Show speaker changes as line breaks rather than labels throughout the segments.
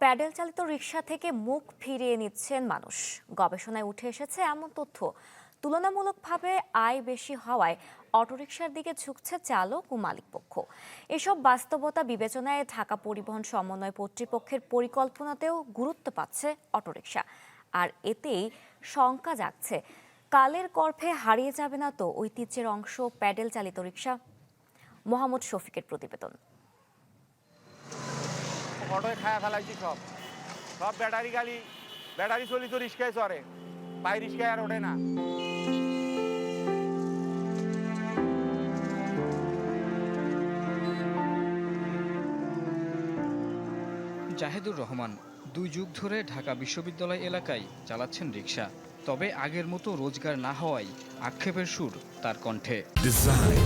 Pedal চালিত রিকশা থেকে মুখ ফিরিয়ে নিচ্ছেন মানুষ। গবেষণায় উঠে এসেছে এমন তথ্য, তুলনামূলকভাবে আয় বেশি হওয়ায় অটোরিকশার দিকে ঝুঁকছে চালক ও মালিকপক্ষ। এসব বাস্তবতা বিবেচনায় ঢাকা পরিবহন সমন্বয় কর্তৃপক্ষের পরিকল্পনাতেও গুরুত্ব পাচ্ছে অটোরিকশা। আর এতেই শঙ্কা জাগছে, কালের গর্ভে হারিয়ে যাবে না তো ঐতিহ্যের অংশ প্যাডেল চালিত রিকশা? মোহাম্মদ শফিকের প্রতিবেদন।
অটোয় খায়া ফেলাইছি সব সব ব্যাটারি গাড়ি, ব্যাটারি চলিত রিক্সায় চড়ে, পাই রিক্সায় আর ওঠে না।
জাহেদুর রহমান 2 যুগ ধরে ঢাকা বিশ্ববিদ্যালয় এলাকায় চালাচ্ছেন রিকশা। তবে আগের মতো রোজগার না হওয়ায় আক্ষেপের সুর তার কণ্ঠে।
ডিজাইন,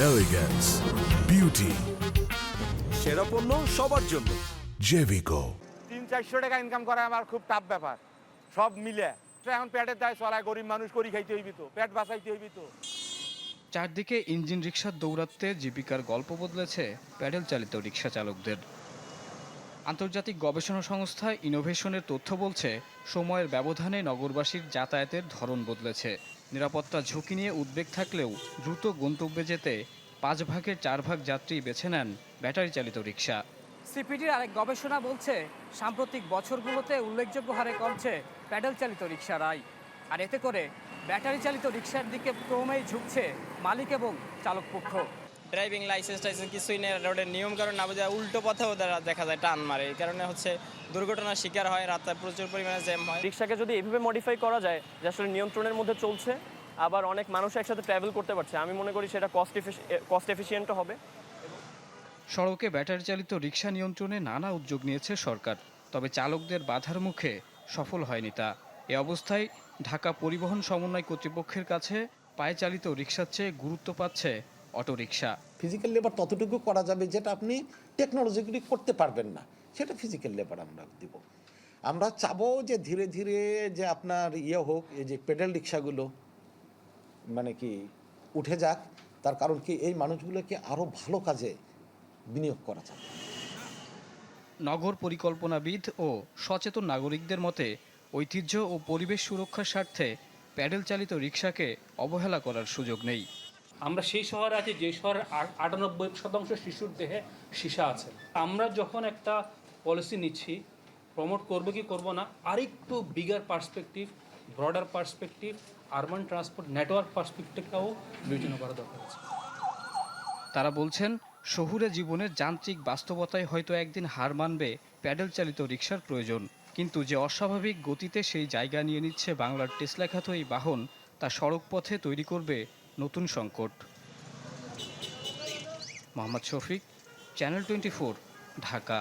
এলিগেন্স, বিউটি,
সেরা পণ্য সবার জন্য।
জেভিকো।
300-400 টাকা ইনকাম করা আমার খুব টাফ ব্যাপার, সব মিলে। এখন পেটের দায় চলায়, গরিব মানুষ করি খাইতে হইবি তো, পেট বাঁচাইতে হইবি তো।
চারদিকে ইঞ্জিন রিকশার দৌরাত্মে জীবিকার গল্প বদলেছে প্যাডেল চালিত রিকশা চালকদের। আন্তর্জাতিক গবেষণা সংস্থা ইনোভেশনের তথ্য বলছে, সময়ের ব্যবধানে নগরবাসীর যাতায়াতের ধরন বদলেছে। নিরাপত্তা ঝুঁকি নিয়ে উদ্বেগ থাকলেও দ্রুত গন্তব্যে যেতে 5 ভাগের 4 ভাগ যাত্রী বেছে নেন ব্যাটারি চালিত রিকশা।
সিপিডির আরেক গবেষণা বলছে, সাম্প্রতিক বছরগুলোতে উল্লেখযোগ্য হারে কমছে প্যাডেল চালিত রিকশার আয়। আর এতে করে ব্যাটারি চালিত রিকশার দিকে ক্রমেই ঝুঁকছে মালিক এবং চালক পক্ষ।
ড্রাইভিং লাইসেন্স কিছুই নেই, রোডের নিয়ম কারণ না বোঝা, উল্টো পথেও দেখা যায় টান মারে। এই কারণে দুর্ঘটনার শিকার হয়, রাস্তায় প্রচুর পরিমাণে জ্যাম হয়।
রিক্সাকে যদি এভাবে মডিফাই করা যায় যে আসলে নিয়ন্ত্রণের মধ্যে চলছে, আবার অনেক মানুষ একসাথে ট্রাভেল করতে পারছে, আমি মনে করি সেটা কস্ট এফিসিয়েন্টও হবে।
সড়কে ব্যাটারি চালিত রিকশা নিয়ন্ত্রণে নানা উদ্যোগ নিয়েছে সরকার, তবে চালকদের বাধার মুখে সফল হয়নি তা। এ অবস্থায় ঢাকা পরিবহন সমন্বয় কর্তৃপক্ষের কাছে পায়ে চালিত রিকশার চেয়ে গুরুত্ব পাচ্ছে অটোরিকশা।
ফিজিক্যাল লেবার ততটুকু করা যাবে যেটা আপনি টেকনোলজিক্যালি করতে পারবেন না, সেটা ফিজিক্যাল লেবার আমরা দিব। আমরা চাবো যে ধীরে ধীরে যে আপনার হোক, এই যে পেডেল রিক্সাগুলো মানে কি উঠে যাক। তার কারণ কি, এই মানুষগুলোকে আরও ভালো কাজে বিনিয়োগ করা যাবে।
নগর পরিকল্পনাবিদ ও সচেতন নাগরিকদের মতে, ঐতিহ্য ও পরিবেশ সুরক্ষার স্বার্থে প্যাডেল চালিত রিকশাকে অবহেলা করার সুযোগ নেই।
আমরা সেই শহরে আছি যে শহরের 98% শিশুর দেহে সীসা আছে। আমরা যখন একটা পলিসি নিচ্ছি, প্রমোট করবো কি করবো না, আরেকটু bigger perspective, broader perspective, urban transport network পার্সপেক্টিভটাও বিবেচনা করা দরকার আছে।
তারা বলছেন, শহুরে জীবনের যান্ত্রিক বাস্তবতায় হয়তো একদিন হার মানবে প্যাডেল চালিত রিকশার প্রয়োজন, কিন্তু যে অস্বাভাবিক গতিতে সেই জায়গা নিয়ে নিচ্ছে বাংলার টেসলা খ্যাত এই বাহন, তা সড়ক পথে তৈরি করবে নতুন সংকট। মোহাম্মদ শফিক, চ্যানেল 24, ঢাকা।